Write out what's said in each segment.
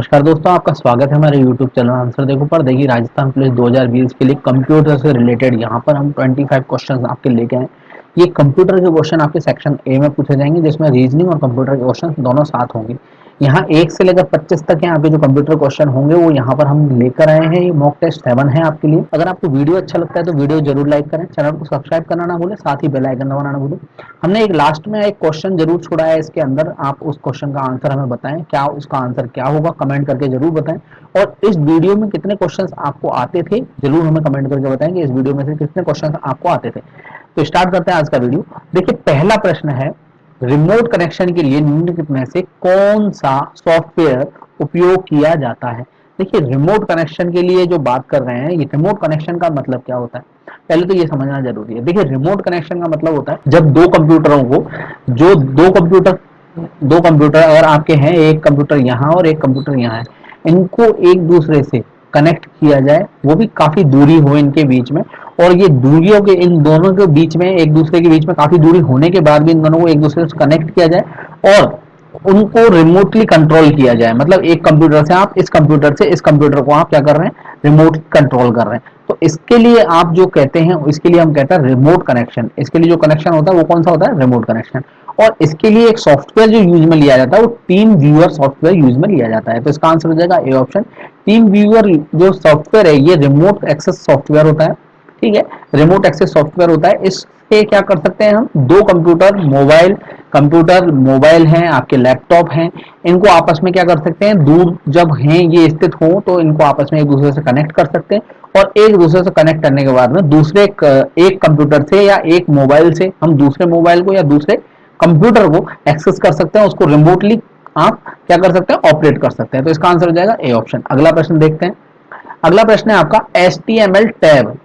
नमस्कार दोस्तों, आपका स्वागत है हमारे YouTube चैनल आंसर देखो पर। देखिए, राजस्थान पुलिस 2020 के लिए कंप्यूटर से रिलेटेड यहाँ पर हम 25 क्वेश्चंस आपके लेके आए। ये कंप्यूटर के क्वेश्चन आपके सेक्शन ए में पूछे जाएंगे, जिसमें रीजनिंग और कंप्यूटर के क्वेश्चन दोनों साथ होंगे। यहाँ 1 से लेकर 25 तक हैं आपके जो कंप्यूटर क्वेश्चन होंगे, वो यहाँ पर हम लेकर आए हैं। ये मॉक टेस्ट 7 है आपके लिए। अगर आपको वीडियो अच्छा लगता है तो वीडियो जरूर लाइक करें, चैनल को सब्सक्राइब करना ना भूलें, साथ ही बेल आइकन दबाना ना भूलें। हमने एक लास्ट में एक क्वेश्चन जरूर छोड़ा है, इसके अंदर आप उस क्वेश्चन का आंसर हमें बताएं, क्या उसका आंसर क्या होगा, कमेंट करके जरूर बताएं। और इस वीडियो में कितने क्वेश्चंस आपको आते थे जरूर हमें कमेंट करके बताएं कि इस वीडियो में से कितने क्वेश्चंस आपको आते थे। तो स्टार्ट करते हैं आज का वीडियो। देखिए, पहला प्रश्न है, रिमोट कनेक्शन के लिए निम्नलिखित में से कौन सा सॉफ्टवेयर उपयोग किया जाता है। देखिए, रिमोट कनेक्शन के लिए जो बात कर रहे हैं, ये रिमोट कनेक्शन का मतलब क्या होता है, पहले तो ये समझना जरूरी है। देखिए, रिमोट कनेक्शन का मतलब होता है जब दो कंप्यूटरों को, जो दो कंप्यूटर अगर आपके हैं, एक कंप्यूटर यहाँ और एक कंप्यूटर यहाँ है, इनको एक दूसरे से कनेक्ट किया जाए, वो भी काफी दूरी हो इनके बीच में। और ये दूरियों के इन दोनों के बीच में, एक दूसरे के बीच में काफी दूरी होने के बाद भी इन दोनों को एक दूसरे से कनेक्ट किया जाए और उनको रिमोटली कंट्रोल किया जाए। मतलब एक कंप्यूटर से आप इस कंप्यूटर से इस कंप्यूटर को आप क्या कर रहे हैं, रिमोट कंट्रोल कर रहे हैं। तो इसके लिए आप जो कहते हैं, इसके लिए हम कहते हैं रिमोट कनेक्शन। इसके लिए जो कनेक्शन होता है वो कौन सा होता है, रिमोट कनेक्शन। और इसके लिए एक सॉफ्टवेयर जो यूज में लिया जाता है वो टीम व्यूअर सॉफ्टवेयर यूज में लिया जाता है। तो इसका आंसर हो जाएगा ए ऑप्शन। टीम व्यूअर जो सॉफ्टवेयर है, ये रिमोट एक्सेस सॉफ्टवेयर होता है। ठीक है, रिमोट एक्सेस सॉफ्टवेयर होता है। इसके क्या कर सकते हैं हम, दो कंप्यूटर मोबाइल हैं, आपके लैपटॉप हैं, इनको आपस में क्या कर सकते हैं, दूर जब हैं ये स्थित हो तो इनको आपस में एक दूसरे से कनेक्ट कर सकते हैं। और एक दूसरे से कनेक्ट करने के बाद में दूसरे एक कंप्यूटर से या एक मोबाइल से हम दूसरे मोबाइल को या दूसरे कंप्यूटर को एक्सेस कर सकते हैं, उसको रिमोटली आप क्या कर सकते हैं, ऑपरेट कर सकते हैं। तो इसका आंसर हो जाएगा ए ऑप्शन। अगला प्रश्न देखते हैं। अगला प्रश्न है आपका, HTML टैब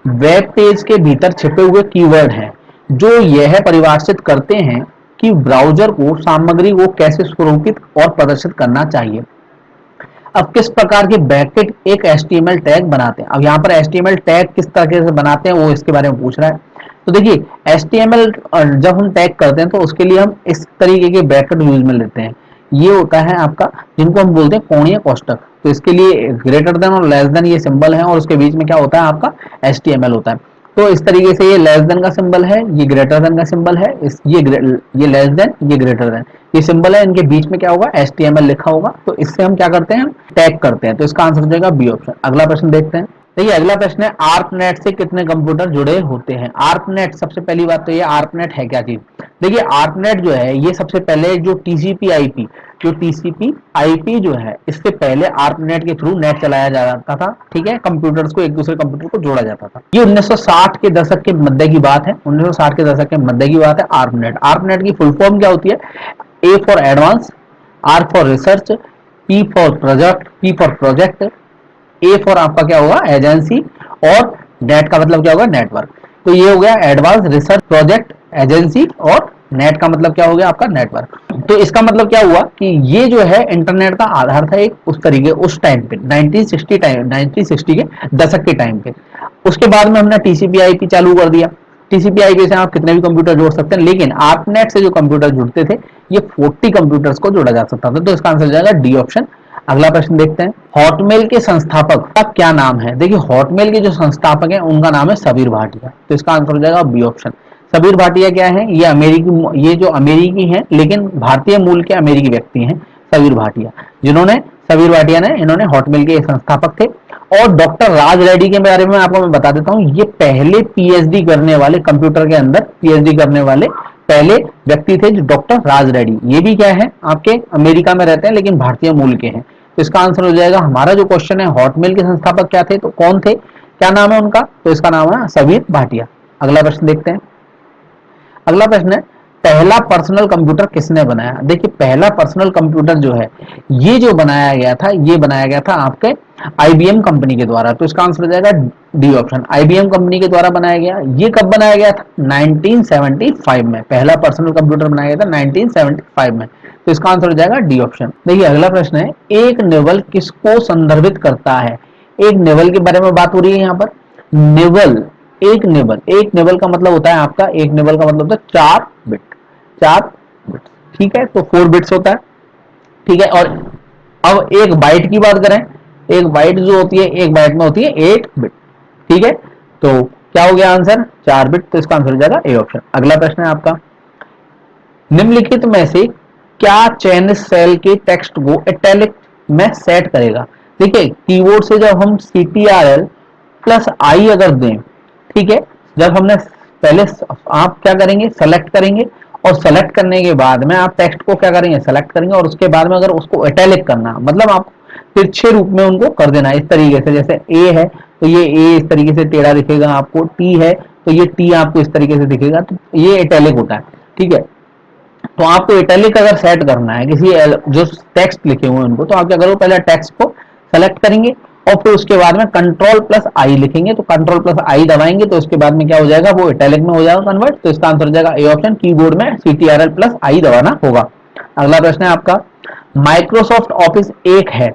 वेब पेज के भीतर छिपे हुए कीवर्ड हैं जो यह परिभाषित करते हैं कि ब्राउजर को सामग्री को कैसे स्वरूपित और प्रदर्शित करना चाहिए। अब किस प्रकार के ब्रैकेट एक HTML टैग बनाते हैं। अब यहाँ पर HTML टैग किस तरह से बनाते हैं वो इसके बारे में पूछ रहा है। तो देखिए, HTML जब हम टैग करते हैं तो उसके लिए हम इस तरीके के ब्रैकेट यूज में लेते हैं। ये होता है आपका, जिनको हम बोलते हैं कोणीय कोष्ठक। तो इसके लिए ग्रेटर देन और लेस देन ये सिंबल है, और उसके बीच में क्या होता है, आपका HTML होता है। तो इस तरीके से ये लेस देन का सिंबल है, ये ग्रेटर देन का सिंबल है, ये लेस देन, ये ग्रेटर देन, ये सिंबल है, इनके बीच में क्या होगा, HTML लिखा होगा। तो इससे हम क्या करते हैं, टैग करते हैं। तो इसका आंसर हो जाएगा बी ऑप्शन। अगला प्रश्न देखते हैं। देखिए, अगला प्रश्न है, आर्पनेट से कितने कंप्यूटर जुड़े होते हैं। आर्पनेट, सबसे पहली बात तो ये आर्पनेट है क्या चीज। देखिए, आर्पनेट जो है, ये सबसे पहले जो टीसीपी आईपी जो है, इससे पहले आर्पनेट के थ्रू नेट चलाया जाता था। ठीक है, कंप्यूटर्स को एक दूसरे कंप्यूटर को जोड़ा जाता था। ये 1960 के दशक के मध्य की बात है, 1960 के दशक के मध्य की बात है। आर्पनेट, आर्पनेट की फुल फॉर्म क्या होती है, A for advance, R for research, P for project, A for आपका क्या होगा, एजेंसी, और नेट का मतलब क्या होगा, नेटवर्क। तो ये हो गया एडवांस, रिसर्च, प्रोजेक्ट, एजेंसी, और नेट का मतलब क्या हो गया, आपका नेटवर्क। तो इसका मतलब क्या हुआ कि ये जो है इंटरनेट का आधार था एक उस तरीके, उस टाइम पे 1960 के दशक के टाइम पे। उसके बाद में हमने टीसीपी आईपी चालू कर दिया। टीसीपी आईपी से आप कितने भी कंप्यूटर जोड़ सकते हैं, लेकिन आर्पनेट से जो कंप्यूटर जुड़ते थे, ये 40 कंप्यूटर्स को जोड़ा जा सकता था। तो इसका आंसर जाएगा डी ऑप्शन। अगला प्रश्न देखते हैं, हॉटमेल के संस्थापक का क्या नाम है। देखिए, हॉटमेल के जो संस्थापक हैं उनका नाम है सबीर भाटिया। तो इसका आंसर हो जाएगा बी ऑप्शन। सबीर भाटिया क्या है, ये जो अमेरिकी हैं लेकिन भारतीय मूल के अमेरिकी व्यक्ति हैं, सबीर भाटिया। सबीर भाटिया ने, इन्होंने हॉटमेल के संस्थापक थे। और डॉक्टर राज रेड्डी के बारे में आपको मैं बता देता हूं, ये पहले पीएचडी करने वाले, कंप्यूटर के अंदर पीएचडी करने वाले पहले व्यक्ति थे, जो डॉक्टर राज रेड्डी। ये भी क्या है, आपके अमेरिका में रहते हैं लेकिन भारतीय मूल के हैं। तो इसका आंसर हो जाएगा, हमारा जो क्वेश्चन है, हॉटमेल के संस्थापक क्या थे, तो कौन थे, क्या नाम है उनका, तो इसका नाम है सबीर भाटिया। अगला प्रश्न देखते हैं। अगला प्रश्न है, पहला पर्सनल कंप्यूटर किसने बनाया। देखिए, पहला पर्सनल कंप्यूटर जो है, ये जो बनाया गया था, ये बनाया गया था आपके आईबीएम कंपनी के द्वारा। तो इसका आंसर हो जाएगा डी ऑप्शन, आईबीएम कंपनी के द्वारा बनाया गया। ये कब बनाया गया था, 1975 में पहला पर्सनल कंप्यूटर बनाया गया था, 1975 में। तो इसका आंसर हो जाएगा डी ऑप्शन। देखिए, अगला प्रश्न है, एक नेवल किसको संदर्भित करता है। एक नेवल के बारे में बात हो रही है यहाँ पर। नेवल, एक नेवल का मतलब होता है आपका, एक नेवल का मतलब होता है 4 बिट। ठीक है, तो 4 बिट्स होता है। ठीक है, और अब एक बाइट की बात करें, एक बाइट जो होती है, एक बाइट में होती है 8 बिट, ठीक है। तो क्या हो गया आंसर, 4 बिट, तो इसका आंसर हो जाएगा ए ऑप्शन। अगला प्रश्न है आपका, निम्नलिखित में से क्या चयनित सेल के टेक्स्ट को इटैलिक में सेट करेगा। देखिए कीबोर्ड से जब हम CTRL प्लस आई अगर दें, ठीक है, जब हमने पहले आप क्या करेंगे, सेलेक्ट करेंगे, और सेलेक्ट करने के बाद में आप टेक्स्ट को क्या करेंगे, सेलेक्ट करेंगे, और उसके बाद में अगर उसको इटैलिक करना, मतलब आप तिरछे रूप में उनको कर देना इस तरीके से, जैसे ए है तो ये ए इस तरीके से टेढ़ा दिखेगा आपको, टी है तो ये टी आपको इस तरीके से दिखेगा, तो ये इटैलिक होता है, ठीक है। तो आपको इटैलिक अगर सेट करना है किसी जो टेक्स्ट लिखे हुए हैं उनको, तो आप क्या करो, पहले टेक्स्ट को सेलेक्ट करेंगे और फिर उसके बाद में कंट्रोल प्लस आई लिखेंगे, तो कंट्रोल प्लस आई दबाएंगे तो उसके बाद में क्या हो जाएगा, वो इटैलिक में हो जाएगा कन्वर्ट, तो इसका आंसर हो जाएगा ए ऑप्शन, कीबोर्ड में CTRL प्लस आई दबाना होगा। अगला प्रश्न है आपका, माइक्रोसॉफ्ट ऑफिस एक है।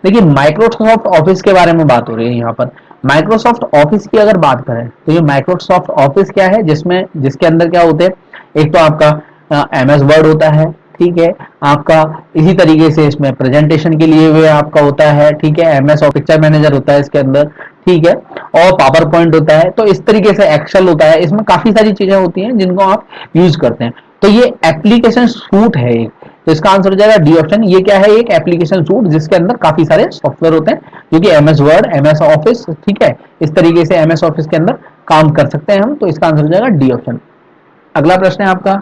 देखिए माइक्रोसॉफ्ट ऑफिस के बारे में बात हो रही है यहाँ पर। माइक्रोसॉफ्ट ऑफिस की अगर बात करें तो ये माइक्रोसॉफ्ट ऑफिस क्या है, जिसमें जिसके अंदर क्या होते हैं, एक तो आपका MS वर्ड होता है, ठीक है, आपका इसी तरीके से इसमें प्रेजेंटेशन के लिए हुए आपका होता है, ठीक है, MS और पिक्चर मैनेजर होता है इसके अंदर, ठीक है, और पावर पॉइंट होता है, तो इस तरीके से एक्सेल होता है, इसमें काफी सारी चीजें होती हैं जिनको आप यूज करते हैं। तो ये एप्लीकेशन सूट है एक, तो इसका आंसर हो जाएगा डी ऑप्शन। ये क्या है, एक एप्लीकेशन सूट जिसके अंदर काफी सारे सॉफ्टवेयर होते हैं, जो कि MS वर्ड, MS ऑफिस, ठीक है, इस तरीके से MS ऑफिस के अंदर काम कर सकते हैं हम, तो इसका आंसर हो जाएगा डी ऑप्शन। अगला प्रश्न है आपका,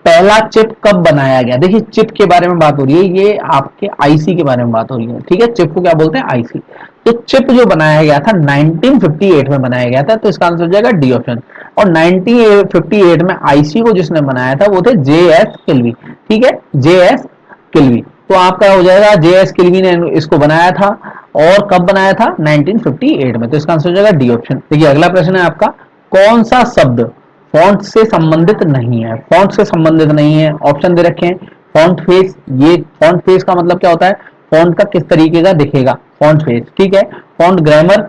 पहला चिप कब बनाया गया। देखिए चिप के बारे में बात हो रही है, ये आपके आईसी के बारे में बात हो रही है, ठीक है, चिप को क्या बोलते हैं, आईसी। तो चिप जो बनाया गया था 1958 में बनाया गया था, तो इसका आंसर हो जाएगा डी ऑप्शन। और 1958 में आईसी को जिसने बनाया था वो थे JS किल्वी, ठीक है, JS किल्वी। तो आपका हो जाएगा JS किल्वी ने इसको बनाया था, और कब बनाया था, 1958 में, तो इसका आंसर हो जाएगा डी ऑप्शन। देखिए अगला प्रश्न है आपका, कौन सा शब्द फॉन्ट से संबंधित नहीं है। फॉन्ट से संबंधित नहीं है, ऑप्शन दे रखे हैं, फॉन्ट फेस, ये फॉन्ट फेस का मतलब क्या होता है, फॉन्ट का किस तरीके का दिखेगा, फॉन्ट फेस, ठीक है, font grammar,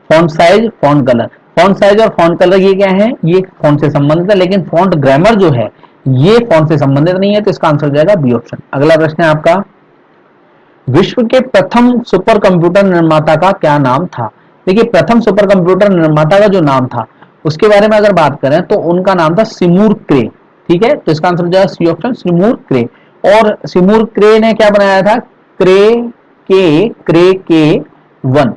font size, font colour. Font size और फॉन्ट कलर ये क्या है, ये फॉन्ट से संबंधित है, लेकिन फॉन्ट ग्रामर जो है ये फॉन्ट से संबंधित नहीं है, तो इसका आंसर हो जाएगा बी ऑप्शन। अगला प्रश्न है आपका, विश्व के प्रथम सुपर कंप्यूटर निर्माता का क्या नाम था। देखिए प्रथम सुपर कंप्यूटर निर्माता का जो नाम था उसके बारे में अगर बात करें तो उनका नाम था सिमूर क्रे, ठीक है, तो इसका आंसर हो जाएगा सी ऑप्शन, सिमूर क्रे। और सिमूर क्रे ने क्या बनाया था, क्रे के 1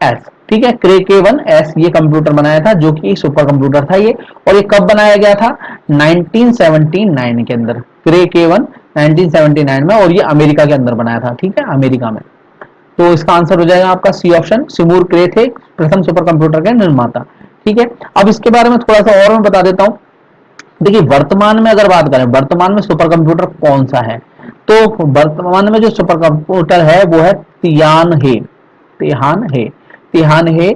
एस, ठीक है, क्रे के 1 एस ये कंप्यूटर बनाया था, जो कि सुपर कंप्यूटर था ये। और ये कब बनाया गया था, 1979 के अंदर, क्रे के 1 1979 में, और ये अमेरिका के अंदर बनाया था, ठीक है, अमेरिका में। तो इसका आंसर हो जाएगा आपका सी ऑप्शन, सिमूर क्रे थे प्रथम सुपर कंप्यूटर के निर्माता, ठीक है। अब इसके बारे में थोड़ा सा और मैं बता देता हूं। देखिए वर्तमान में अगर बात करें, वर्तमान में सुपर कंप्यूटर कौन सा है, तो वर्तमान में जो सुपर कंप्यूटर है वो है तियानहे, तिहानहे, तिहानहे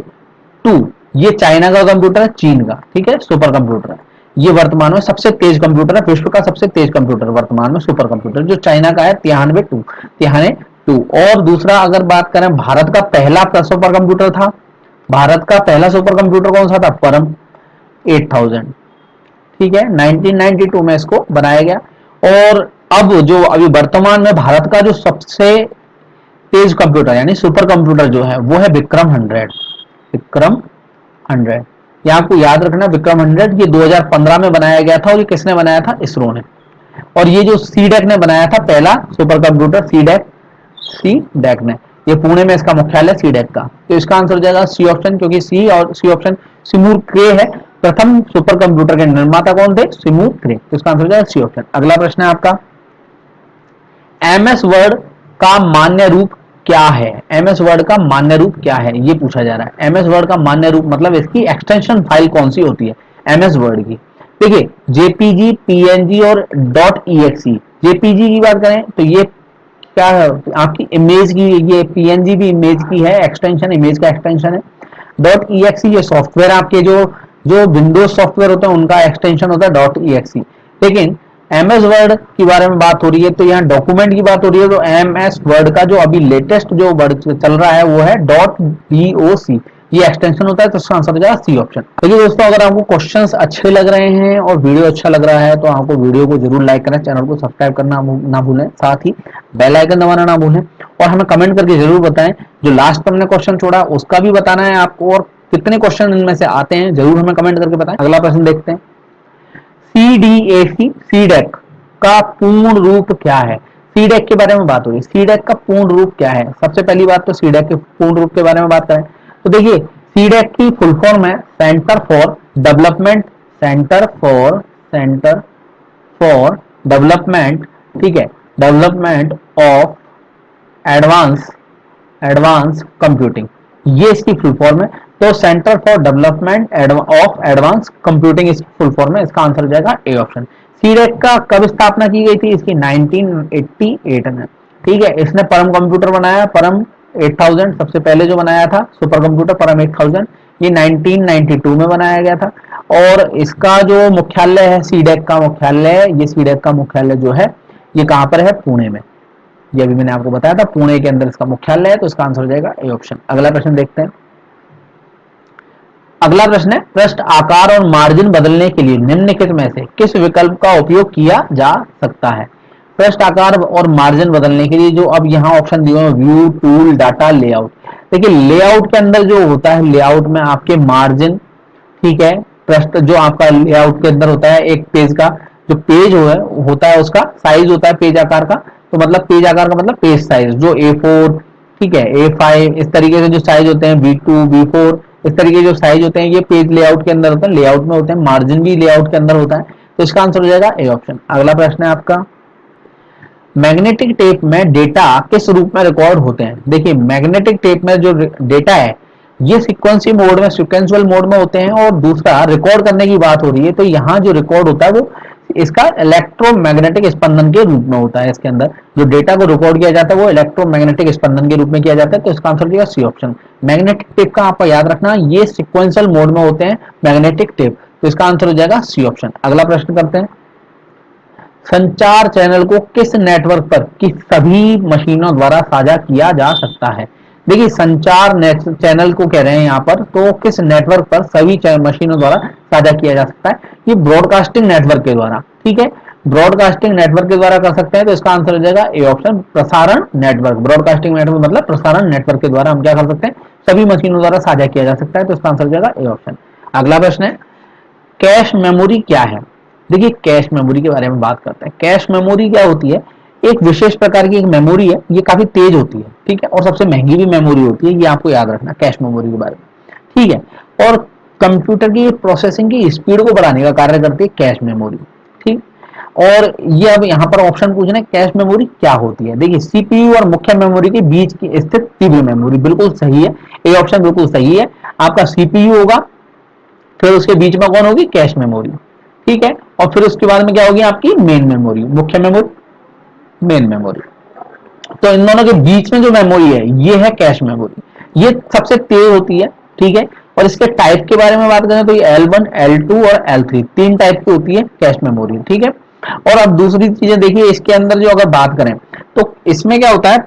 2। ये चाइना का कंप्यूटर है, चीन का, ठीक है, सुपर कंप्यूटर है। ये वर्तमान में सबसे तेज कंप्यूटर है, विश्व का सबसे तेज कंप्यूटर वर्तमान में सुपर कंप्यूटर जो चाइना का है, तिहानवे 2। और दूसरा अगर बात करें, भारत का पहला सुपर कंप्यूटर था, भारत का पहला सुपर कंप्यूटर कौन सा था, परम 8000, ठीक है, 1992 में इसको बनाया गया। और अब जो अभी वर्तमान में भारत का जो सबसे तेज कंप्यूटर यानी सुपर कंप्यूटर जो है वो है विक्रम 100, विक्रम 100। ये आपको याद रखना, विक्रम 100 ये 2015 में बनाया गया था, और ये किसने बनाया था, इसरो ने। और ये जो सीडेक ने बनाया था पहला सुपर कंप्यूटर, सीडेक ने, ये पुणे में इसका मुख्यालय सीडेक का, तो इसका आंसर हो जाएगा सी ऑप्शन, क्योंकि सी और सी ऑप्शन, सिमूर क्रे है, प्रथम सुपर कंप्यूटर के निर्माता कौन थे, सिमूर क्रे, तो इसका आंसर हो जाएगा सी ऑप्शन। अगला प्रश्न है आपका, MS वर्ड का मान्य रूप क्या है। MS वर्ड का मान्य रूप क्या है, ये पूछा जा रहा है। MS वर्ड का मान्य रूप मतलब इसकी एक्सटेंशन फाइल कौन सी होती है MS वर्ड की। देखिए JPG, PNG और .exe। JPG की बात करें तो ये क्या है, आपकी इमेज की, ये PNG भी इमेज की है, एक्सटेंशन इमेज का एक्सटेंशन है। .exe ये सॉफ्टवेयर आपके जो जो विंडोज सॉफ्टवेयर होते हैं उनका एक्सटेंशन होता है .exe। लेकिन MS वर्ड की बारे में बात हो रही है तो यहाँ डॉक्यूमेंट की बात हो रही है, तो MS वर्ड का जो अभी लेटेस्ट जो वर्ड चल रहा है वो है .doc, ये एक्सटेंशन होता है, तो इसका आंसर हो जाएगा सी ऑप्शन। देखिए दोस्तों, अगर आपको क्वेश्चंस अच्छे लग रहे हैं और वीडियो अच्छा लग रहा है तो आपको वीडियो को जरूर लाइक करें, चैनल को सब्सक्राइब करना ना भूलें, साथ ही बेल आइकन दबाना ना भूलें, और हमें कमेंट करके जरूर बताएं जो लास्ट पर हमने क्वेश्चन छोड़ा उसका भी बताना है आपको, और कितने क्वेश्चन इनमें से आते हैं जरूर हमें कमेंट करके बताएं। अगला प्रश्न देखते हैं, CDAC सीडेक का पूर्ण रूप क्या है? सीडेक के बारे में बात हो रही है, सीडेक का पूर्ण रूप क्या है? सबसे पहली बात तो सीडेक के पूर्ण रूप के बारे में बात करें तो देखिए, सीडेक की फुल फॉर्म है centre for development, centre for development, ठीक है, development of advance advance computing, ये इसकी फुल फॉर्म है। तो centre for development of advance computing इसकी फुल फॉर्म है, इसका आंसर हो जाएगा ए ऑप्शन। सीडेक का कब स्थापना की गई थी? इसकी 1988 में, ठीक है। इसने परम कंप्यूटर बनाया, परम 8000 सबसे पहले जो बनाया था सुपर कंप्यूटर परम 8000, ये 1992 में बनाया गया था। और इसका जो मुख्यालय है, सीडेक का मुख्यालय, ये सीडेक का मुख्यालय जो है ये कहां पर है? पुणे में। ये अभी मैंने आपको बताया था, पुणे के अंदर इसका मुख्यालय है, तो इसका आंसर हो जाएगा ए ऑप्शन। अगला प्रश्न देखते हैं। अगला प्रश्न है, पृष्ठ आकार और मार्जिन बदलने के लिए निम्नलिखित में से किस विकल्प का उपयोग किया जा सकता है? पृष्ठ आकार और मार्जिन बदलने के लिए जो अब यहाँ ऑप्शन दिए हुए, व्यू, टूल, डाटा, लेआउट। देखिए लेआउट के अंदर जो होता है, लेआउट में आपके मार्जिन, ठीक है, पृष्ठ जो आपका लेआउट के अंदर होता है, एक पेज का जो पेज होता है उसका साइज होता है पेज आकार का, तो मतलब पेज आकार का मतलब पेज साइज जो A4, ठीक है, A5, इस तरीके से जो साइज होते हैं B2, B4, इस तरीके के जो साइज होते हैं ये पेज लेआउट के अंदर होते हैं, लेआउट में होते हैं। मार्जिन भी लेआउट के अंदर होता है, तो इसका आंसर हो जाएगा ए ऑप्शन। अगला प्रश्न है आपका, मैग्नेटिक टेप में डेटा किस रूप में रिकॉर्ड होते हैं? देखिए मैग्नेटिक टेप में जो डेटा है ये सिक्वेंशियल मोड में, सिक्वेंशियल मोड में होते हैं, और दूसरा रिकॉर्ड करने की बात हो रही है तो यहाँ जो रिकॉर्ड होता है वो इसका इलेक्ट्रोमैग्नेटिक स्पंदन के रूप में होता है। इसके अंदर जो डेटा को रिकॉर्ड किया जाता है वो इलेक्ट्रोमैग्नेटिक स्पंदन के रूप में किया जाता है, तो इसका आंसर दिया सी ऑप्शन। मैग्नेटिक टेप का आपको याद रखना, ये सिक्वेंशियल मोड में होते हैं मैग्नेटिक टेप, तो इसका आंसर हो जाएगा सी ऑप्शन। अगला प्रश्न करते हैं, संचार चैनल को किस नेटवर्क पर किस सभी मशीनों द्वारा साझा किया जा सकता है? देखिए संचार चैनल को कह रहे हैं यहाँ पर, तो किस नेटवर्क पर सभी मशीनों द्वारा साझा किया जा सकता है? ये ब्रॉडकास्टिंग नेटवर्क के द्वारा, ठीक है, ब्रॉडकास्टिंग नेटवर्क के द्वारा कर सकते हैं, तो इसका आंसर हो जाएगा ए ऑप्शन, प्रसारण नेटवर्क। ब्रॉडकास्टिंग नेटवर्क मतलब प्रसारण नेटवर्क के द्वारा हम क्या कर सकते हैं? सभी मशीनों द्वारा साझा किया जा सकता है, तो इसका आंसर हो जाएगा ए ऑप्शन। अगला प्रश्न है, कैश मेमोरी क्या है? देखिए कैश मेमोरी के बारे में बात करते हैं। कैश मेमोरी क्या होती है? एक विशेष प्रकार की एक मेमोरी है, ये काफी तेज होती है, ठीक है, और सबसे महंगी भी मेमोरी होती है, ये आपको याद रखना कैश मेमोरी के बारे में, ठीक है। और कंप्यूटर की प्रोसेसिंग की स्पीड को बढ़ाने का कार्य करती है कैश मेमोरी, ठीक। और ये अब यहाँ पर ऑप्शन पूछना है कैश मेमोरी क्या होती है? देखिए सीपीयू और मुख्य मेमोरी के बीच की स्थित तीव्र मेमोरी, बिल्कुल सही है, ए ऑप्शन बिल्कुल सही है। आपका सीपीयू होगा, फिर उसके बीच में कौन होगी? कैश मेमोरी, ठीक है, और फिर उसके बाद में क्या होगी? आपकी मेन मेमोरी, मुख्य मेमोरी, मेन मेमोरी। तो इन दोनों के बीच में जो मेमोरी है ये है कैश मेमोरी, ये सबसे तेज होती है, ठीक है। और इसके टाइप के बारे में बात करें तो ये L1, L2 और L3 तीन टाइप की होती है कैश मेमोरी, ठीक है। और अब दूसरी चीजें देखिए, इसके अंदर जो अगर बात करें तो इसमें क्या होता है,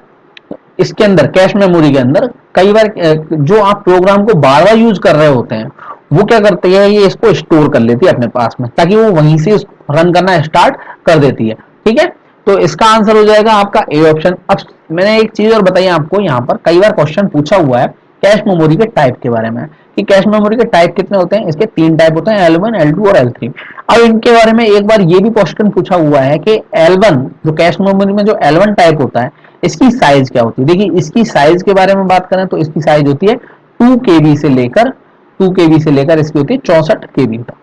इसके अंदर कैश मेमोरी के अंदर कई बार जो आप प्रोग्राम को बार बार यूज कर रहे होते हैं वो क्या करती है, ये इसको स्टोर कर लेती है अपने पास में, ताकि वो वहीं से रन करना स्टार्ट कर देती है, ठीक है। तो इसका आंसर हो जाएगा आपका ए ऑप्शन। अब मैंने एक चीज और बताई आपको, यहाँ पर कई बार क्वेश्चन पूछा हुआ है कैश मेमोरी के टाइप के बारे में, कि कैश मेमोरी के टाइप कितने होते हैं? इसके तीन टाइप होते हैं, L1, L2 और L3। अब इनके बारे में एक बार ये भी क्वेश्चन पूछा हुआ है कि L1 जो कैश मेमोरी में जो L1 टाइप होता है इसकी साइज क्या होती है? देखिए इसकी साइज के बारे में बात करें तो इसकी साइज होती है 2 KB से लेकर 2 KB से लेकर इसकी होती है 64 KB तक।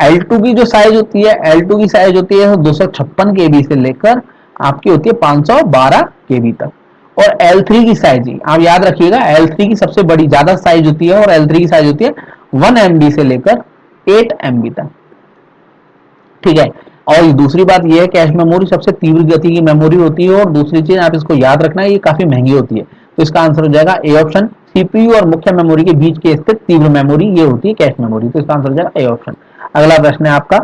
L2 की जो साइज होती है, L2 की साइज होती है 256 KB से लेकर आपकी होती है 512 KB तक। और L3 की साइज आप याद रखिएगा, L3 की सबसे बड़ी ज्यादा साइज होती है, और L3 की साइज होती है 1 MB से लेकर 8 MB तक, ठीक है। और दूसरी बात यह है कैश मेमोरी सबसे तीव्र गति की मेमोरी होती है, और दूसरी चीज आप इसको याद रखना ये काफी महंगी होती है, तो इसका आंसर हो जाएगा ए ऑप्शन। सीपीयू और मुख्य मेमोरी के बीच के स्थित तीव्र मेमोरी ये होती है कैश मेमोरी, तो इसका आंसर हो जाएगा ए ऑप्शन। अगला प्रश्न है आपका,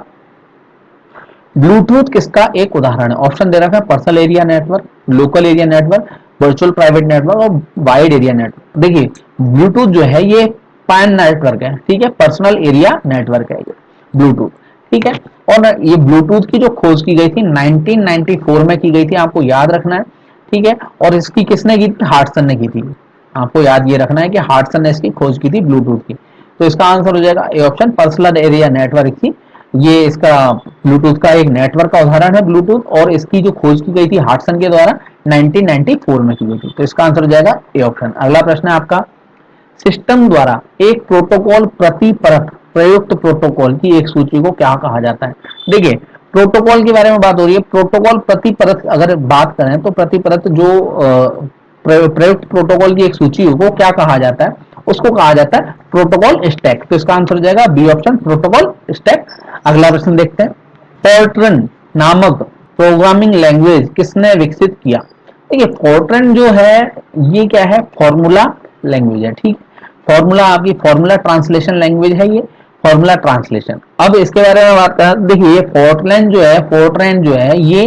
ब्लूटूथ किसका एक उदाहरण है? ऑप्शन दे रखा है personal area network, local area network, virtual private network और वाइड एरिया नेटवर्क। देखिए ब्लूटूथ जो है ये पैन नेटवर्क है, ठीक है, पर्सनल एरिया नेटवर्क है ये ब्लूटूथ, ठीक है। और ये ब्लूटूथ की जो खोज की गई थी 1994 में की गई थी, आपको याद रखना है, ठीक है। और इसकी किसने की थी? हार्टसन ने की थी। आपको याद ये रखना है कि हार्टसन ने इसकी खोज की थी ब्लूटूथ की। तो इसका आंसर हो जाएगा A option, personal area network थी ये। इसका ब्लूटूथ का एक नेटवर्क का उदाहरण है ब्लूटूथ, और इसकी जो खोज की गई थी हार्टसन के द्वारा 1994 में की गई थी। तो इसका आंसर हो जाएगा ए ऑप्शन। अगला प्रश्न है आपका, सिस्टम द्वारा एक प्रोटोकॉल प्रति परत प्रयुक्त प्रोटोकॉल की एक सूची को क्या कहा जाता है? देखिए प्रोटोकॉल के बारे में बात हो रही है, प्रोटोकॉल प्रति परत अगर बात करें तो प्रति परत जो प्रयुक्त प्रोटोकॉल की एक सूची को क्या कहा जाता है? उसको कहा जाता है प्रोटोकॉल स्टैक। तो इसका आंसर हो जाएगा बी ऑप्शन, प्रोटोकॉल स्टैक। अगला प्रश्न देखते हैं, फोर्ट्रन नामक प्रोग्रामिंग लैंग्वेज किसने विकसित किया? देखिए फोर्ट्रन जो है ये क्या है? फॉर्मूला लैंग्वेज है, ठीक। फॉर्मूला आपकी फॉर्मूला ट्रांसलेशन लैंग्वेज है ये, फॉर्मूला ट्रांसलेशन। अब इसके बारे में बात करें, देखिए ये फोर्ट्रन जो है ये,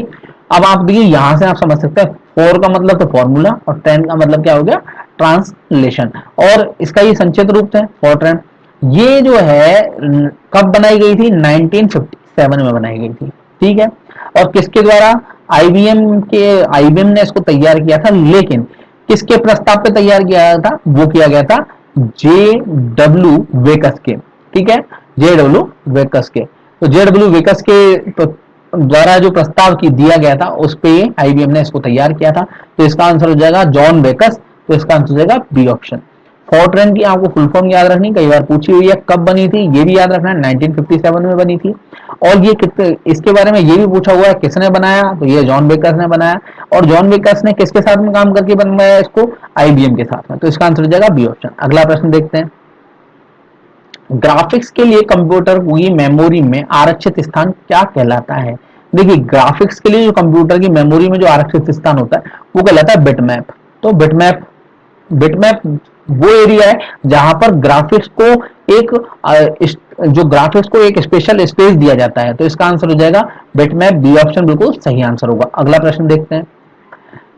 अब आप देखिए यहां से आप समझ सकते हैं, फोर का मतलब तो फॉर्मूला और ट्रेन का मतलब क्या हो गया? ट्रांसलेशन। और इसका ये संक्षिप्त रूप है फोर्ट्रन। ये जो है कब बनाई गई थी? 1957 में बनाई गई थी, ठीक है। और किसके द्वारा? आईबीएम ने इसको तैयार किया था, लेकिन किसके प्रस्ताव पे तैयार किया था? वो किया गया था जे डब्ल्यू वेकस के, ठीक है, जे डब्ल्यू वेकस के। तो जे डब्ल्यू वेकस के द्वारा जो प्रस्ताव की दिया गया था उस पे आईबीएम ने इसको तैयार किया था। तो इसका आंसर हो जाएगा जॉन वेकस। तो इसका आंसर हो जाएगा बी ऑप्शन। फोर्ट्रन की आपको फुल फॉर्म याद रखनी, कई बार पूछी हुई है, कब बनी थी ये भी याद रखना है, 1957 में बनी थी। और ये इसके बारे में ये भी पूछा हुआ है किसने बनाया? तो ये जॉन बेकर्स ने बनाया। और जॉन बेकर्स ने किसके साथ में काम करके बनवाया इसको? आईबीएम के साथ में। तो इसका आंसर हो जाएगा बी ऑप्शन। अगला प्रश्न देखते हैं, ग्राफिक्स के लिए कंप्यूटर की मेमोरी में आरक्षित स्थान क्या कहलाता है? देखिए ग्राफिक्स के लिए जो कंप्यूटर की मेमोरी में जो आरक्षित स्थान होता है वो कहलाता है बिटमैप। तो बिटमैप वो एरिया है जहां पर ग्राफिक्स को एक जो ग्राफिक्स को एक स्पेशल स्पेस दिया जाता है। तो इसका आंसर हो जाएगा बिटमैप, बी ऑप्शन बिल्कुल सही आंसर होगा। अगला प्रश्न देखते हैं,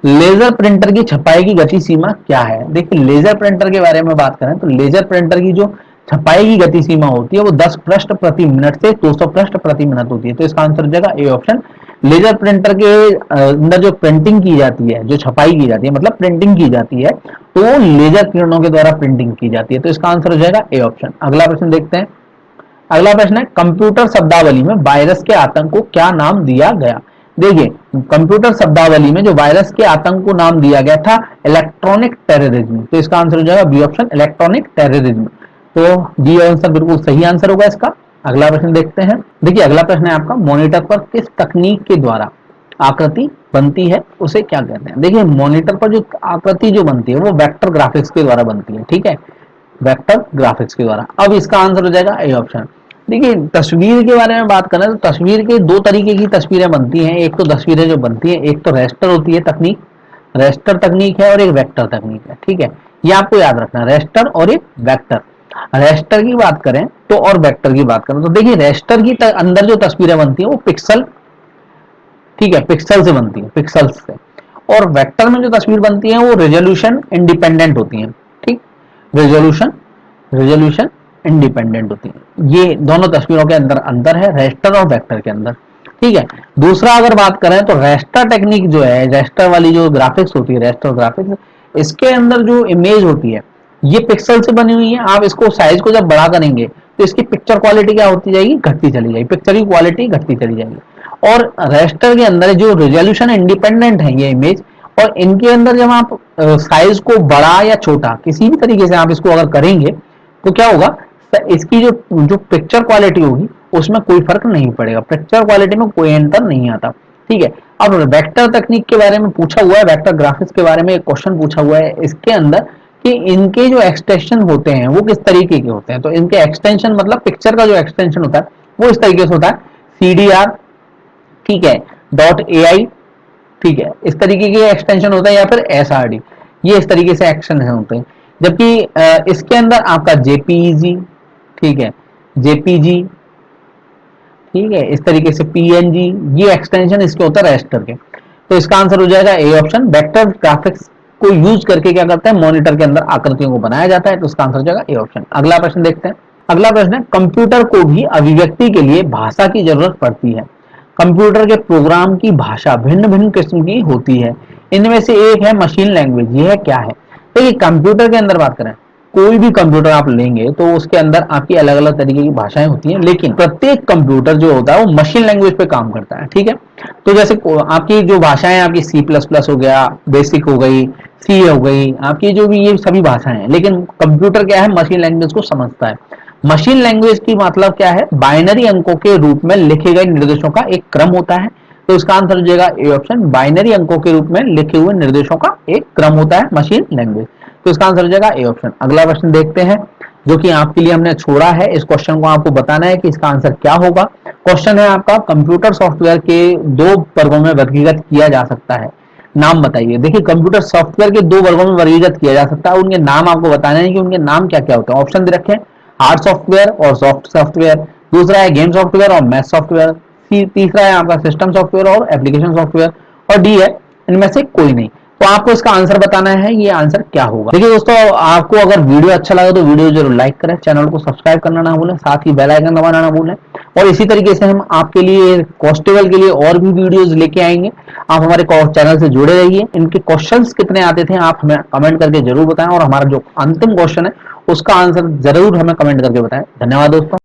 लेजर प्रिंटर की छपाई की गति सीमा क्या है? देखिए लेजर प्रिंटर के बारे में बात करें तो लेजर प्रिंटर की जो छपाई की गति सीमा होती है वो 10 पृष्ठ प्रति मिनट से 200 पृष्ठ प्रति मिनट होती है। तो इसका आंसर हो जाएगा ए ऑप्शन। लेजर प्रिंटर के अंदर जो प्रिंटिंग की जाती है, जो छपाई की जाती है, मतलब प्रिंटिंग की जाती है, तो वो लेजर किरणों के द्वारा प्रिंटिंग की जाती है। तो इसका आंसर हो जाएगा ए ऑप्शन। अगला प्रश्न देखते हैं, अगला प्रश्न है, कंप्यूटर शब्दावली में वायरस के आतंक को क्या नाम दिया गया? देखिए कंप्यूटर शब्दावली में जो वायरस के आतंक को नाम दिया गया था इलेक्ट्रॉनिक टेररिज्म। तो इसका आंसर हो जाएगा बी ऑप्शन, इलेक्ट्रॉनिक टेररिज्म। तो बी आंसर बिल्कुल सही आंसर होगा इसका। अगला प्रश्न देखते हैं, देखिए अगला प्रश्न है आपका, मॉनिटर पर किस तकनीक के द्वारा आकृति बनती है उसे क्या कहते हैं? देखिए मॉनिटर पर जो आकृति जो बनती है वो वेक्टर ग्राफिक्स के द्वारा बनती है, ठीक है, वेक्टर ग्राफिक्स के द्वारा। अब इसका आंसर हो जाएगा ए ऑप्शन। देखिए तस्वीर के बारे में बात करें तो तस्वीर के दो तरीके की तस्वीरें बनती हैं। एक तो तस्वीरें जो बनती हैं, एक तो रेस्टर होती है तकनीक, रेस्टर तकनीक है, और एक वेक्टर तकनीक है, ठीक है। ये आपको याद रखना, रेस्टर और एक वेक्टर। रेस्टर की बात करें तो और वेक्टर की बात करें तो देखिए रेस्टर की अंदर जो तस्वीरें बनती है वो पिक्सल, ठीक है, पिक्सल से बनती है, पिक्सल से। और वेक्टर में जो तस्वीर बनती है वो रेजोल्यूशन इंडिपेंडेंट होती है, ठीक, रेजोल्यूशन रेजोल्यूशन इंडिपेंडेंट होती है। ये दोनों तस्वीरों के अंदर अंतर है रेस्टर और वेक्टर के अंदर, ठीक है। दूसरा अगर बात करें तो रेस्टर टेक्निक जो है, रेस्टर वाली जो ग्राफिक्स होती है, रेस्टर ग्राफिक्स, इसके अंदर जो इमेज होती है ये पिक्सल से बनी हुई है। आप इसको साइज को जब बड़ा करेंगे तो इसकी पिक्चर क्वालिटी क्या होती जाएगी? घटती चली जाएगी, पिक्चर की क्वालिटी घटती चली जाएगी। और रेस्टर के अंदर जो रेजोल्यूशन इंडिपेंडेंट है ये इमेज, और इनके अंदर जब आप साइज को बड़ा या छोटा किसी भी तरीके से आप इसको अगर करेंगे तो क्या होगा? इसकी जो जो पिक्चर क्वालिटी होगी उसमें कोई फर्क नहीं पड़ेगा, पिक्चर क्वालिटी में कोई अंतर नहीं आता, ठीक है। अब वेक्टर तकनीक के बारे में पूछा हुआ है, वेक्टर ग्राफिक्स के बारे में एक क्वेश्चन पूछा हुआ है इसके अंदर कि इनके जो एक्सटेंशन होते हैं वो किस तरीके के होते हैं। तो इनके एक्सटेंशन मतलब पिक्चर का जो एक्सटेंशन होता है वो इस तरीके से होता है, CDR, ठीक है, .ai, ठीक है, इस तरीके के एक्सटेंशन होता है, या फिर SRD, ये इस तरीके से एक्शन होते हैं। जबकि इसके अंदर आपका JPEG, ठीक है, JPG, ठीक है, इस तरीके से PNG, ये एक्सटेंशन इसके होता है रेस्टर के। तो इसका आंसर हो जाएगा ए ऑप्शन, वेक्टर ग्राफिक्स को यूज करके क्या करते हैं, मॉनिटर के अंदर आकृतियों को बनाया जाता है। तो इसका आंसर हो जाएगा ए ऑप्शन। अगला प्रश्न देखते हैं। अगला प्रश्न है, कंप्यूटर को भी अभिव्यक्ति के लिए भाषा की जरूरत पड़ती है। कंप्यूटर के प्रोग्राम की भाषा भिन्न भिन्न किस्म की होती है। इनमें से एक है मशीन लैंग्वेज। यह क्या है? देखिए कंप्यूटर के अंदर बात करें, कोई भी कंप्यूटर आप लेंगे तो उसके अंदर आपकी अलग अलग तरीके की भाषाएं होती हैं, लेकिन प्रत्येक कंप्यूटर जो होता है वो मशीन लैंग्वेज पे काम करता है। ठीक है, तो जैसे आपकी जो भाषाएं, आपकी सी प्लस प्लस हो गया, बेसिक हो गई, सी हो गई, आपकी जो भी ये सभी भाषाएं हैं, लेकिन कंप्यूटर क्या है, मशीन लैंग्वेज को समझता है। मशीन लैंग्वेज की मतलब क्या है, बाइनरी अंकों के रूप में लिखे गए निर्देशों का एक क्रम होता है। तो इसका आंसर हो जाएगा ए ऑप्शन। बाइनरी अंकों के रूप में लिखे हुए निर्देशों का एक क्रम होता है मशीन लैंग्वेज। तो इसका आंसर हो जाएगा ए ऑप्शन। अगला प्रश्न देखते हैं, जो कि आपके लिए हमने छोड़ा है। इस क्वेश्चन को आपको बताना है कि इसका आंसर क्या होगा। क्वेश्चन है आपका, कंप्यूटर सॉफ्टवेयर के दो वर्गों में वर्गीकृत किया जा सकता है, नाम बताइए। देखिए कंप्यूटर सॉफ्टवेयर के दो वर्गों में वर्गीकृत किया जा सकता है, उनके नाम आपको बताने हैं कि उनके नाम क्या क्या होते हैं। ऑप्शन दे रखे हैं, हार्ड सॉफ्टवेयर और सॉफ्ट सॉफ्टवेयर, दूसरा है गेम सॉफ्टवेयर और मैथ सॉफ्टवेयर, तीसरा है आपका सिस्टम सॉफ्टवेयर और एप्लीकेशन सॉफ्टवेयर, और डी है इनमें से कोई नहीं। तो आपको इसका आंसर बताना है, ये आंसर क्या होगा। देखिए दोस्तों, आपको अगर वीडियो अच्छा लगा तो वीडियो जरूर लाइक करें, चैनल को सब्सक्राइब करना ना भूलें, साथ ही बेल आइकन दबाना ना भूलें। और इसी तरीके से हम आपके लिए कॉन्स्टेबल के लिए और भी वीडियोस लेके आएंगे। आप हमारे चैनल से जुड़े रहिए। इनके क्वेश्चंस कितने आते थे आप हमें कमेंट करके जरूर बताएं, और हमारा जो अंतिम क्वेश्चन है उसका आंसर जरूर हमें कमेंट करके बताएं। धन्यवाद दोस्तों।